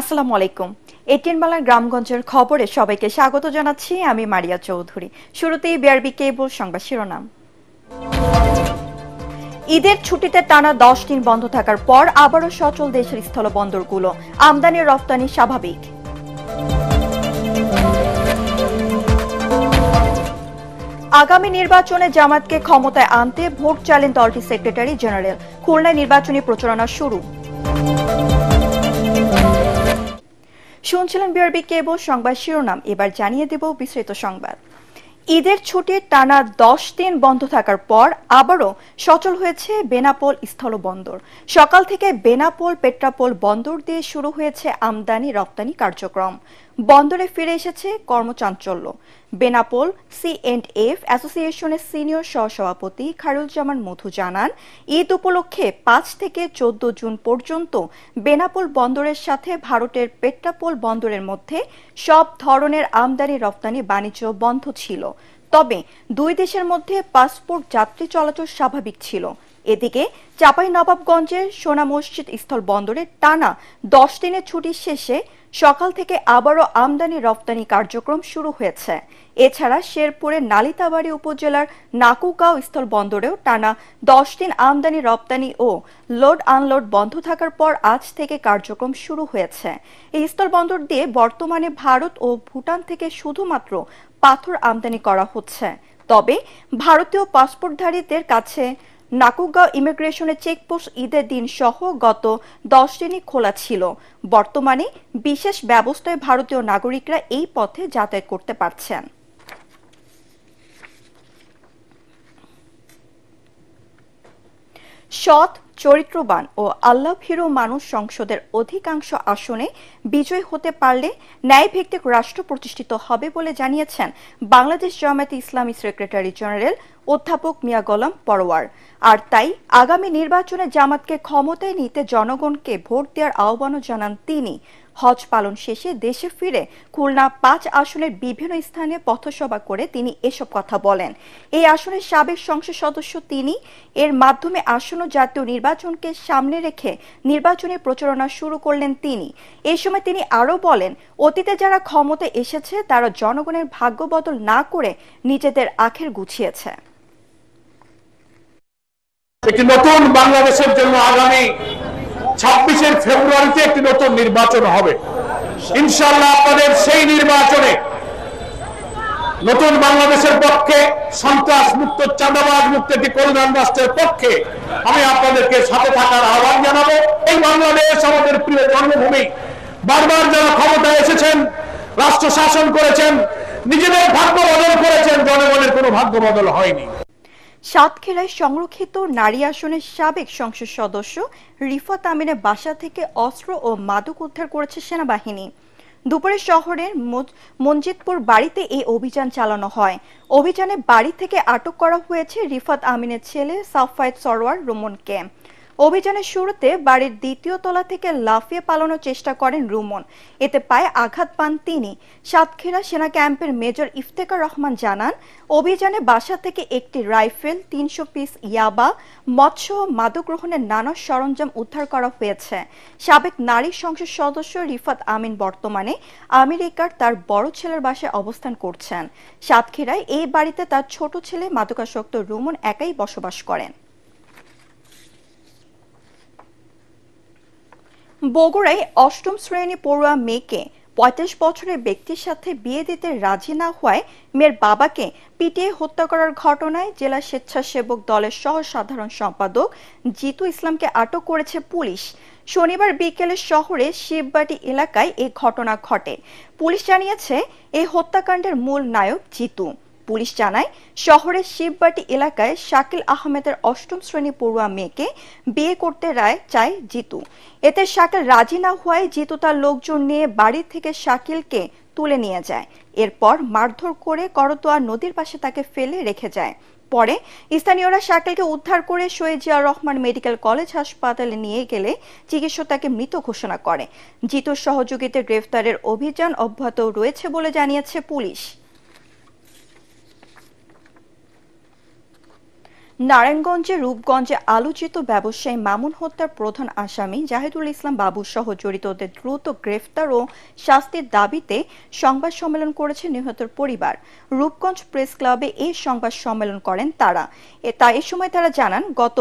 আসসালামু আলাইকুম। এটিএন বাংলার গ্রামগঞ্জের খবরে সবাইকে স্বাগত জানাচ্ছি। আমি মারিয়া চৌধুরী। শুরুতেই বিআরবি কেবল সংবাদ শিরোনাম। ঈদের ছুটিতে টানা 10 দিন বন্ধ থাকার পর আবারও সচল দেশের স্থলবন্দরগুলো, আমদানি রপ্তানি স্বাভাবিক। আগামী নির্বাচনে জামায়াতকে ক্ষমতায় আনতে ভোট চাইলেন দলটির সেক্রেটারি জেনারেল। খুলনায় নির্বাচনী প্রচারণা শুরু। শুনছিলেন বিআরবি কেবল সংবাদ শিরোনাম। এবার জানিয়ে দেব বিস্তারিত সংবাদ। ঈদের ছুটির টানা 10 দিন বন্ধ থাকার পর আবারও সচল হয়েছে বেনাপোল স্থলবন্দর। সকাল থেকে বেনাপোল পেট্রাপোল বন্দর দিয়ে শুরু হয়েছে আমদানি রপ্তানি কার্যক্রম। বন্দরে ফিরে এসেছে কর্মচাঞ্চল্য। বেনাপোল C&F অ্যাসোসিয়েশনের সিনিয়র সহসভাপতি খায়রুজ্জামান মধু জানান, ঈদ উপলক্ষে 5 থেকে 14 জুন পর্যন্ত বেনাপোল বন্দরের সাথে ভারতের পেট্রাপোল বন্দরের মধ্যে সব ধরনের আমদানি রপ্তানি বাণিজ্য বন্ধ ছিল। তবে দুই দেশের মধ্যে পাসপোর্ট যাত্রী চলাচল স্বাভাবিক ছিল। এদিকে চাঁপাইনবাবগঞ্জের সোনা মসজিদ স্থল বন্দরে টানা 10 দিনের ছুটি শেষে সকাল থেকে আবারও আমদানি রপ্তানি কার্যক্রম শুরু হয়েছে। এছাড়া শেরপুরের নালিতাবাড়ী উপজেলার নাকুগাঁও স্থল বন্দরেও টানা 10 দিন আমদানি রপ্তানি ও লোড আনলোড বন্ধ থাকার পর আজ থেকে কার্যক্রম শুরু হয়েছে। এই স্থল বন্দর দিয়ে বর্তমানে ভারত ও ভুটান থেকে শুধুমাত্র পাথর আমদানি করা হচ্ছে। তবে ভারতীয় পাসপোর্টধারীদের কাছে নাকুগাঁও ইমিগ্রেশনের চেকপোস্ট ঈদের দিন সহ গত 10 দিনই খোলা ছিল। বর্তমানে বিশেষ ব্যবস্থায় ভারতীয় নাগরিকরা এই পথে যাতায়াত করতে পারছেন। সৎ, চরিত্রবান ও আল্লাহভীরু মানুষ সংসদের অধিকাংশ আসনে বিজয়ী হতে পারলে ন্যায়ভিত্তিক রাষ্ট্র প্রতিষ্ঠিত হবে বলে জানিয়েছেন বাংলাদেশ জামায়াতে ইসলামী সেক্রেটারি জেনারেল অধ্যাপক মিয়া গোলাম পরোয়ার। আর তাই আগামী নির্বাচনে জামাতকে ক্ষমতায় নিতে জনগণকে ভোট দেওয়ার আহ্বানও জানান তিনি। হজ পালন শেষে দেশে ফিরে খুলনা 5 আসনের বিভিন্ন স্থানে পথসভা করে তিনি এসব কথা বলেন। এই আসনের সাবেক সংসদ সদস্য তিনি। এর মাধ্যমে আসন্ন জাতীয় নির্বাচনকে সামনে রেখে নির্বাচনী প্রচারণা শুরু করলেন তিনি। এই সময় তিনি আরও বলেন, অতীতে যারা ক্ষমতায় এসেছে তারা জনগণের ভাগ্য বদল না করে নিজেদের আখের গুছিয়েছে। একটি নতুন বাংলাদেশের জন্য আগামী 26 ফেব্রুয়ারিতে একটি নতুন নির্বাচন হবে। ইনশাআল্লাহ আপনাদের সেই নির্বাচনে নতুন বাংলাদেশের পক্ষে, সন্ত্রাস মুক্ত, চাঁদাবাজ মুক্ত একটি কল্যাণ রাষ্ট্রের পক্ষে আমি আপনাদেরকে সাথে থাকার আহ্বান জানাবো। এই বাংলাদেশ আমাদের প্রিয় জন্মভূমি। বারবার যারা ক্ষমতায় এসেছেন, রাষ্ট্র শাসন করেছেন, নিজেদের ভাগ্য বদল করেছেন, জনগণের কোনো ভাগ্য বদল হয়নি। সাতক্ষীরায় সংরক্ষিত নারী আসনের সাবেক সংসদ সদস্য রিফাত আমিনের বাসা থেকে অস্ত্র ও মাদক উদ্ধার করেছে সেনাবাহিনী। দুপুরে শহরের মঞ্জিদপুর বাড়িতে এই অভিযান চালানো হয়। অভিযানে বাড়ি থেকে আটক করা হয়েছে রিফাত আমিনের ছেলে সাফায়েত সরওয়ার রুমনকে। অভিযানের শুরুতে বাড়ির 2য় তলা থেকে লাফিয়ে পালানোর চেষ্টা করেন রুমন। এতে পায়ে আঘাত পান তিনি। সাতক্ষীরা সেনা ক্যাম্পের মেজর ইফতেখার রহমান জানান, অভিযানে বাসা থেকে একটি রাইফেল, 300 পিস ইয়াবা, মৎস্য ও মাদক গ্রহণের নানা সরঞ্জাম উদ্ধার করা হয়েছে। সাবেক নারী সংসদ সদস্য রিফাত আমিন বর্তমানে আমেরিকার তার বড় ছেলের বাসায় অবস্থান করছেন। সাতক্ষীরায় এই বাড়িতে তার ছোট ছেলে মাদকাসক্ত রুমন একাই বসবাস করেন। বগুড়ায় 8ম শ্রেণী পড়ুয়া মেয়েকে 35 বছরের ব্যক্তির সাথে বিয়ে দিতে রাজি না হওয়ায় মেয়ের বাবাকে পিটিয়ে হত্যা করার ঘটনায় জেলা স্বেচ্ছাসেবক দলের সহ সাধারণ সম্পাদক জিতু ইসলামকে আটক করেছে পুলিশ। শনিবার বিকেলে শহরের শিববাটি এলাকায় এই ঘটনা ঘটে। পুলিশ জানিয়েছে, এই হত্যাকাণ্ডের মূল নায়ক জিতু। পুলিশ জানায়, শহরের শিববাটি এলাকায় শাকিল আহমেদের 8ম শ্রেণী পড়ুয়া মেয়েকে বিয়ে করতে চায় জিতু। এতে শাকিল রাজি না হওয়ায় জিতু তার লোকজন নিয়ে বাড়ি থেকে শাকিলকে তুলে নিয়ে যায়। এরপর মারধর করে করতোয়া নদীর পাশে তাকে ফেলে রেখে যায়। পরে স্থানীয়রা শাকিলকে উদ্ধার করে শহীদ জিয়াউর রহমান মেডিকেল কলেজ হাসপাতালে নিয়ে গেলে চিকিৎসক তাকে মৃত ঘোষণা করে। জিতুর সহযোগীদের গ্রেফতারের অভিযান অব্যাহত রয়েছে বলে জানিয়েছে পুলিশ। নারায়ণগঞ্জে রূপগঞ্জে আলোচিত ব্যবসায়ী মামুন হত্যার প্রধান আসামি জাহিদুল ইসলাম বাবু সহ জড়িতদের দ্রুত গ্রেফতার ও শাস্তির দাবিতে সংবাদ সম্মেলন করেছে নিহতের পরিবার। রূপগঞ্জ প্রেস ক্লাবে এই সংবাদ সম্মেলন করেন তারা। এ সময় তারা জানান, গত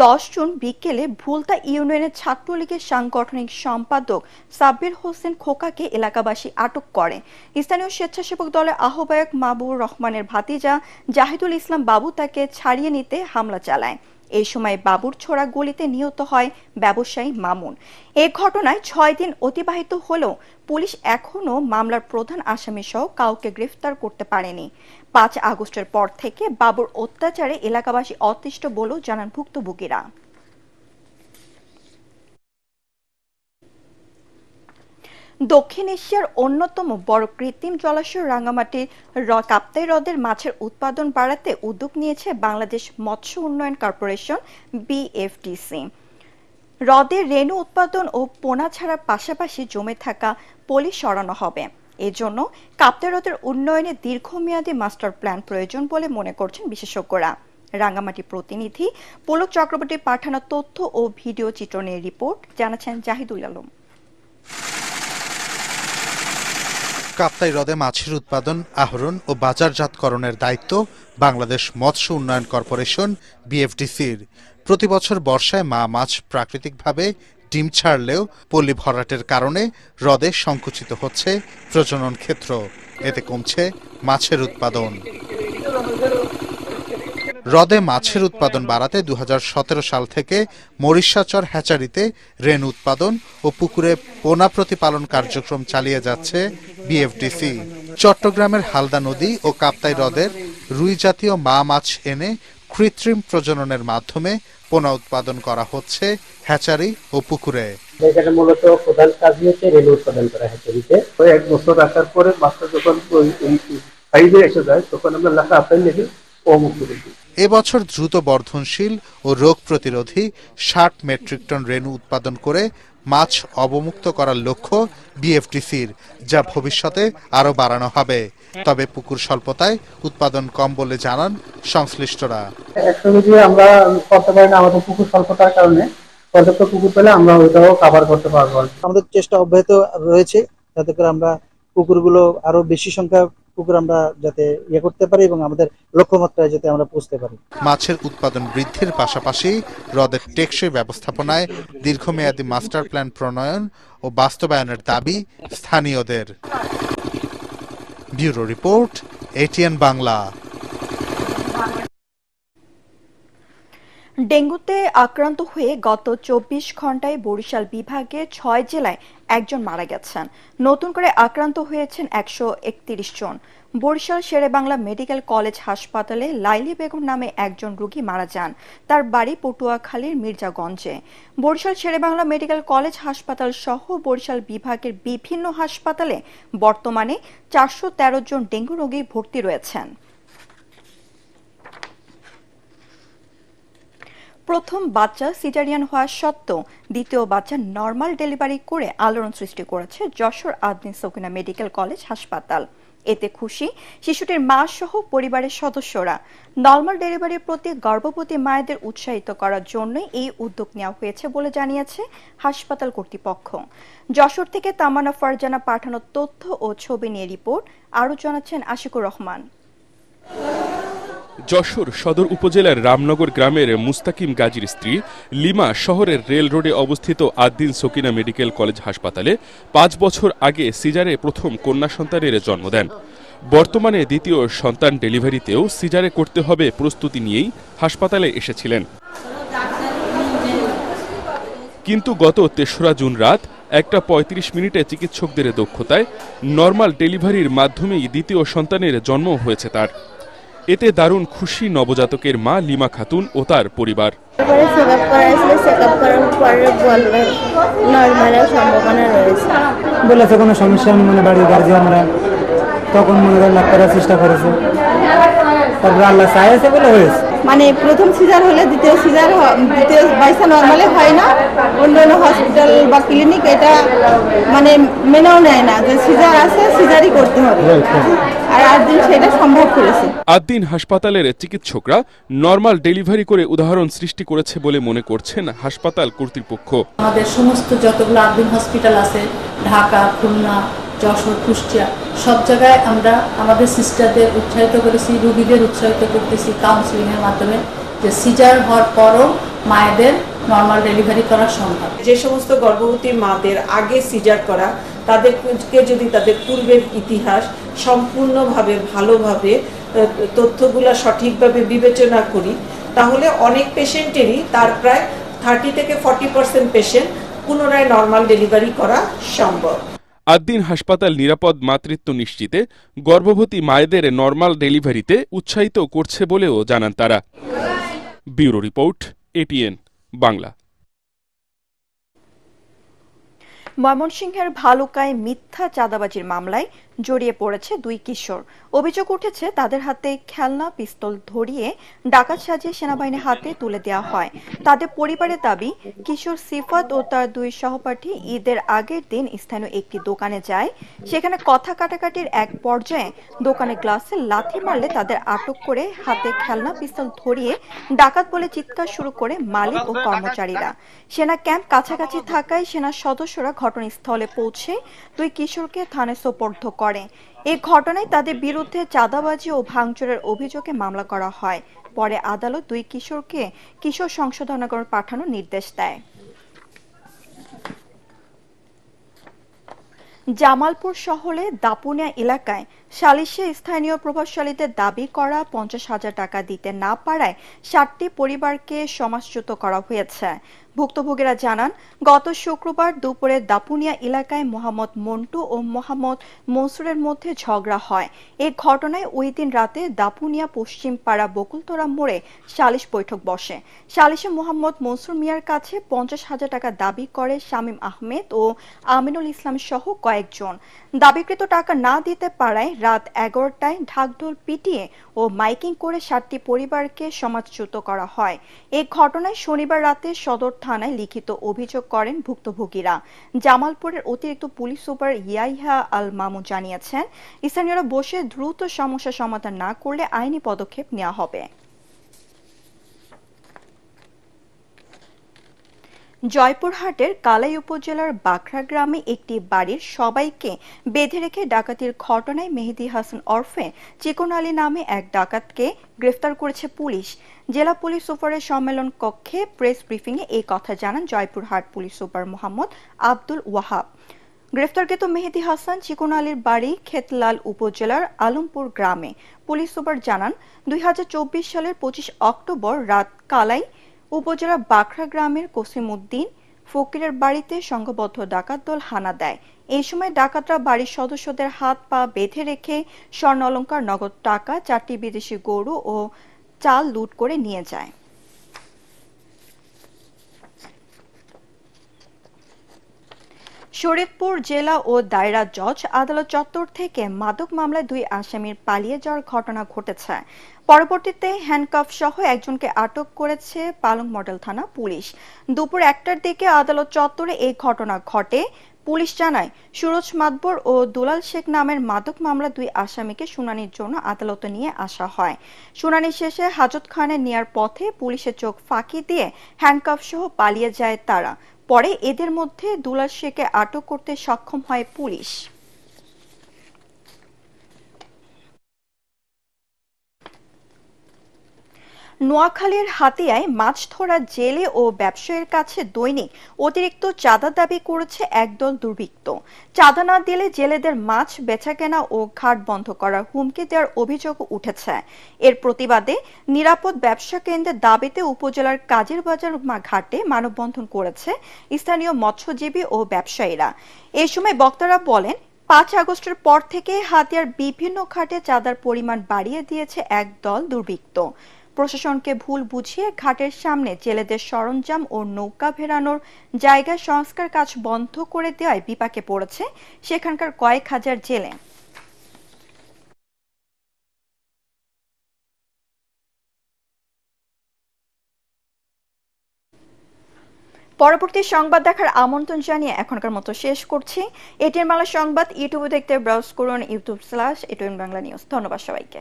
10 জুন বিকেলে ভুলতা ইউনিয়নের ছাত্রলীগের সাংগঠনিক সম্পাদক সাব্বির হোসেন খোকাকে এলাকাবাসী আটক করে। স্থানীয় স্বেচ্ছাসেবক দলের আহ্বায়ক মাহবুবুর রহমানের ভাতিজা জাহিদুল ইসলাম বাবু তাকে ছাড়িয়ে নিতে হামলা চালায়। এই সময় বাবুর ছোড়া গুলিতে নিহত হয় ব্যবসায়ী মামুন। এই ঘটনায় 6 দিন অতিবাহিত হলেও পুলিশ এখনও মামলার প্রধান আসামি সহ কাউকে গ্রেফতার করতে পারেনি। 5 আগস্টের পর থেকে বাবুর অত্যাচারে এলাকাবাসী অতিষ্ঠ বলেও জানান ভুক্তভোগীরা। দক্ষিণ এশিয়ার অন্যতম বড় কৃত্রিম জলাশয় রাঙ্গামাটির কাপ্তাই হ্রদের মাছের উৎপাদন বাড়াতে উদ্যোগ নিয়েছে বাংলাদেশ মৎস্য উন্নয়ন কর্পোরেশন BFDC। হ্রদে রেণু উৎপাদন ও পোনা ছাড়ার পাশাপাশি জমে থাকা পলি সরানো হবে। এজন্য কাপ্তাই হ্রদের উন্নয়নে দীর্ঘমেয়াদী মাস্টার প্ল্যান প্রয়োজন বলে মনে করছেন বিশেষজ্ঞরা। রাঙ্গামাটি প্রতিনিধি পুলক চক্রবর্তীর পাঠানো তথ্য ও ভিডিও চিত্রণের রিপোর্ট জানাচ্ছেন জাহিদুল আলম। কাপ্তাই হ্রদে মাছের উৎপাদন, আহরণ ও বাজারজাতকরণের দায়িত্ব বাংলাদেশ মৎস্য উন্নয়ন কর্পোরেশন BFDCর। প্রতি বছর বর্ষায় মা মাছ প্রাকৃতিকভাবে ডিম ছাড়লেও পল্লী ভরাটের কারণে হ্রদে সংকুচিত হচ্ছে প্রজনন ক্ষেত্র। এতে কমছে মাছের উৎপাদন। হ্রদে মাছের উৎপাদন বাড়াতে 2017 সাল থেকে মরিশাচর হ্যাচারিতে রেণু উৎপাদন ও পুকুরে পোনা প্রতিপালন কার্যক্রম চালিয়ে যাচ্ছে BFDC। চট্টগ্রামের হালদা নদী ও কাপ্তাই হ্রদের রুই জাতীয় মা মাছ এনে কৃত্রিম প্রজননের মাধ্যমে পোনা উৎপাদন করা হচ্ছে হ্যাচারি ও পুকুরে। এখানে মূলত প্রধান কাজই হচ্ছে রেণু উৎপাদন করা হ্যাচারিতে। 1 বছর রাখার পরে মাছটা যখন সাইজে এসে যায় তখন আমরা লাখা আপেল নেবে ও মুক্ত করি। এবছর দ্রুত বর্ধনশীল ও রোগ প্রতিরোধী 60 মেট্রিক টন রেণু উৎপাদন করে মাছ অবমুক্ত করার লক্ষ্য BFDCর, যা ভবিষ্যতে আরও বাড়ানো হবে। তবে পুকুর স্বল্পতায় উৎপাদন কম বলে জানান সংশ্লিষ্টরা। একসঙ্গে যে আমরা করতে পারি না, আমাদের পুকুর স্বল্পতার কারণে পর্যাপ্ত পুকুর পেলে আমরা ওইটাও কভার করতে পারবো। আমাদের চেষ্টা অব্যাহত রয়েছে যাতে করে আমরা পুকুরগুলো আরো বেশি সংখ্যা পুকুর আমরা যাতে করতে পারি এবং আমাদের লক্ষ্যমাত্রায় যাতে আমরা পৌঁছতে পারি। মাছের উৎপাদন বৃদ্ধির পাশাপাশি হ্রদের টেকসই ব্যবস্থাপনায় দীর্ঘমেয়াদী মাস্টার প্ল্যান প্রণয়ন ও বাস্তবায়নের দাবি স্থানীয়দের। Bureau report, ATN Bangla. ডেঙ্গুতে আক্রান্ত হয়ে গত 24 ঘন্টায় বরিশাল বিভাগের 6 জেলায় একজন মারা গেছেন। নতুন করে আক্রান্ত হয়েছেন 131 জন। বরিশাল শেরেবাংলা মেডিকেল কলেজ হাসপাতালে লাইলি বেগম নামে একজন রোগী মারা যান। তার বাড়ি পটুয়াখালীর মির্জাগঞ্জে। বরিশাল শেরেবাংলা মেডিকেল কলেজ হাসপাতাল সহ বরিশাল বিভাগের বিভিন্ন হাসপাতালে বর্তমানে 413 জন ডেঙ্গু রোগী ভর্তি রয়েছেন। প্রথম বাচ্চা সিজারিয়ান হওয়া সত্ত্বেও দ্বিতীয় বাচ্চা নর্মাল ডেলিভারি করে আলোড়ন সৃষ্টি করেছে যশোর আদ্দিন সকিনা মেডিকেল কলেজ হাসপাতাল। এতে খুশি শিশুটির মা সহ পরিবারের সদস্যরা। নর্মাল ডেলিভারির প্রতি গর্ভবতী মায়েদের উৎসাহিত করার জন্যই এই উদ্যোগ নেওয়া হয়েছে বলে জানিয়েছে হাসপাতাল কর্তৃপক্ষ। যশোর থেকে তামান্না ফারজানা পাঠানো তথ্য ও ছবি নিয়ে রিপোর্ট আরও জানাচ্ছেন আশিকুর রহমান। যশোর সদর উপজেলার রামনগর গ্রামের মুস্তাকিম গাজীর স্ত্রী লিমা শহরের রেল রোডে অবস্থিত আদ্দিন সকিনা মেডিকেল কলেজ হাসপাতালে 5 বছর আগে সিজারে প্রথম কন্যা সন্তানের জন্ম দেন। বর্তমানে দ্বিতীয় সন্তান ডেলিভারিতেও সিজারে করতে হবে প্রস্তুতি নিয়েই হাসপাতালে এসেছিলেন। কিন্তু গত 3রা জুন রাত 1:35 মিনিটে চিকিৎসকদের দক্ষতায় নর্মাল ডেলিভারির মাধ্যমেই দ্বিতীয় সন্তানের জন্ম হয়েছে তার। এতে দারুণ খুশি নবজাতকের মা লিমা খাতুন ও তার পরিবার। বলেছে কোনো সমস্যা মানে বাড়ির গার্জিয়ানরা তখন মনে করেন লাভ করার চেষ্টা করেছে, তারপরে আল্লাহ চাইছে বলে হয়েছে। মানে প্রথম সিজার হলে দ্বিতীয় বাইসা নর্মালে হয় না, অন্যান্য হসপিটাল বা ক্লিনিক এটা মানে মেনেও নেয় না যে সিজার আছে সিজারই করতে হবে। আর 8 দিন সেটা সম্ভব করেছে। আদ্দিন হাসপাতালের চিকিৎসকরা নরমাল ডেলিভারি করে উদাহরণ সৃষ্টি করেছে বলে মনে করছেন হাসপাতাল কর্তৃপক্ষ। আমাদের সমস্ত যতগুলো আদ্দিন হসপিটাল আছে, ঢাকা, খুলনা, যশোর, কুষ্টিয়া, সব জায়গায় আমরা আমাদের সিস্টারদের উৎসাহিত করেছি, রোগীদের উৎসাহিত করতেছি কাউন্সিলিংয়ের মাধ্যমে যে সিজার হওয়ার পরও মায়েদের নর্মাল ডেলিভারি করা সম্ভব। যে সমস্ত গর্ভবতী মাদের আগে সিজার করা, তাদেরকে যদি তাদের পূর্বের ইতিহাস সম্পূর্ণভাবে ভালোভাবে তথ্যগুলো সঠিকভাবে বিবেচনা করি, তাহলে অনেক পেশেন্টেরই তার প্রায় 30 থেকে 40% পেশেন্ট পুনরায় নর্মাল ডেলিভারি করা সম্ভব। আদ্দিন হাসপাতাল নিরাপদ মাতৃত্ব নিশ্চিতে গর্ভবতী মায়েদের নরমাল ডেলিভারিতে উৎসাহিত করছে বলেও জানান তারা। Bureau report, ATN Bangla. ময়মনসিংহের ভালুকায় মিথ্যা চাঁদাবাজির মামলায় জড়িয়ে পড়েছে 2 কিশোর। অভিযোগ উঠেছে তাদের হাতে খেলনা পিস্তল ধরিয়ে ডাকাত সাজিয়ে সেনাবাহিনীর হাতে তুলে দেওয়া হয়। তাদের পরিবারের দাবি, কিশোর সিফাত ও তার 2 সহপাঠী ঈদের আগের দিন স্থানীয় একটি দোকানে যায়। সেখানে কথা কাটাকাটির এক পর্যায়ে দোকানে গ্লাসে লাথি মারলে তাদের আটক করে হাতে খেলনা পিস্তল ধরিয়ে ডাকাত বলে চিৎকার শুরু করে মালিক ও কর্মচারীরা। সেনা ক্যাম্প কাছাকাছি থাকায় সেনা সদস্যরা ঘটনাস্থলে পৌঁছে 2 কিশোরকে থানায় সোপর্দ করে। এই ঘটনায় তাদের বিরুদ্ধে চাঁদাবাজি ও ভাঙচুরের অভিযোগে মামলা করা হয়। পরে আদালত 2 কিশোরকে কিশোর সংশোধনাগার পাঠানোর নির্দেশ দেয়। জামালপুর শহরে দাপুনিয়া এলাকায় সালিশে স্থানীয় প্রভাবশালীদের দাবি করা 50,000 টাকা দিতে না পারায় 7টি পরিবারকে সমাজচ্যুত করা হয়েছে। ভুক্তভোগীরা জানান, গত শুক্রবার দুপুরে দাপুনিয়া এলাকায় মোহাম্মদ মন্টু ও মোহাম্মদ মনসুরের মধ্যে ঝগড়া হয়। এই ঘটনায় ওই দিন রাতে দাপুনিয়া পশ্চিম পাড়া বকুলতরা মোড়ে সালিশ বৈঠক বসে। সালিশে মোহাম্মদ মনসুর মিয়ার কাছে 50,000 টাকা দাবি করে শামীম আহমেদ ও আমিনুল ইসলাম সহ কয়েকজন। দাবিকৃত টাকা না দিতে পারায় রাত 11টায় ঢাকঢোল পিটিয়ে ও মাইকিং করে 7টি পরিবারকে সমাজচ্যুত করা হয়। এই ঘটনায় শনিবার রাতে সদর থানায় লিখিত অভিযোগ করেন ভুক্তভোগীরা। জামালপুরের অতিরিক্ত পুলিশ সুপার ইয়াহিয়া আল মামুন জানিয়েছেন, স্থানীয়রা বসে দ্রুত সমস্যা সমাধান না করলে আইনি পদক্ষেপ নেওয়া হবে। জয়পুরহাটের কালাই উপজেলার বাখরা গ্রামে একটি বাড়ির সবাইকে বেঁধে রেখে ডাকাতির ঘটনায় মেহেদী হাসান ওরফে চিকন আলী নামে এক ডাকাতকে গ্রেফতার করেছে পুলিশ। জেলা পুলিশ সুপারের সম্মেলন কক্ষে প্রেস ব্রিফিংয়ে এই কথা জানান জয়পুরহাট পুলিশ সুপার মোহাম্মদ আব্দুল ওয়াহাব। গ্রেফতারকৃত মেহেদী হাসান চিকন আলীর বাড়ি খেতলাল উপজেলার আলমপুর গ্রামে। পুলিশ সুপার জানান, 2024 সালের 25 অক্টোবর রাত কালাই উপজেলার বাখরা গ্রামের কসিমউদ্দিন ফকিরের বাড়িতে সংঘবদ্ধ ডাকাত দল হানা দেয়। এই সময় ডাকাতরা বাড়ির সদস্যদের হাত পা বেঁধে রেখে স্বর্ণ অলংকার, নগদ টাকা, 4টি বিদেশি গরু ও চাল লুট করে নিয়ে যায়। শরীয়তপুর জেলা ও দায়রা জজ আদালত চত্বর থেকে মাদক মামলায় 2 আসামির পালিয়ে যাওয়ার ঘটনা ঘটেছে। পরবর্তীতে হ্যান্ডকাফ সহ একজনকে আটক করেছে পালং মডেল থানা পুলিশ। দুপুর 1টার দিকে আদালত চত্বরে এই ঘটনা ঘটে। পুলিশ জানায়, সুরজ মাতবর ও দুলাল শেখ নামের মাদক মামলা 2 আসামিকে শুনানির জন্য আদালতে নিয়ে আসা হয়। শুনানি শেষে হাজতখানে নেয়ার পথে পুলিশের চোখ ফাঁকি দিয়ে হ্যান্ডকাফ সহ পালিয়ে যায় তারা। পরে এদের মধ্যে দুলাল শেখকে আটক করতে সক্ষম হয় পুলিশ। নোয়াখালীর হাতিয়ায় মাছ ধরা জেলে ও ব্যবসায়ীর কাছে দৈনিক অতিরিক্ত চাঁদা দাবি করেছে একদল দুর্বৃত্ত। চাঁদা না দিলে জেলেদের মাছ বেচাকেনা ও ঘাট বন্ধ করার হুমকি দেওয়ার অভিযোগ উঠেছে। এর প্রতিবাদে নিরাপদ ব্যবসা কেন্দ্রের দাবিতে উপজেলার কাজের বাজার ঘাটে মানববন্ধন করেছে স্থানীয় মৎস্যজীবী ও ব্যবসায়ীরা। এ সময় বক্তারা বলেন, 5 আগস্টের পর থেকে হাতিয়ার বিভিন্ন ঘাটে চাঁদার পরিমাণ বাড়িয়ে দিয়েছে একদল দুর্বৃত্ত। প্রশাসনকে ভুল বুঝিয়ে ঘাটের সামনে জেলেদের সরঞ্জাম ও নৌকা ভেড়ানোর জায়গায় সংস্কার কাজ বন্ধ করে দেওয়ায় বিপাকে পড়েছে সেখানকার কয়েক হাজার জেলে। পরবর্তী সংবাদ দেখার আমন্ত্রণ জানিয়ে এখনকার মতো শেষ করছি। এটিএন বাংলা সংবাদ ইউটিউবে দেখতে ব্রাউজ করুন youtube/এটিএন বাংলা নিউজ। ধন্যবাদ সবাইকে।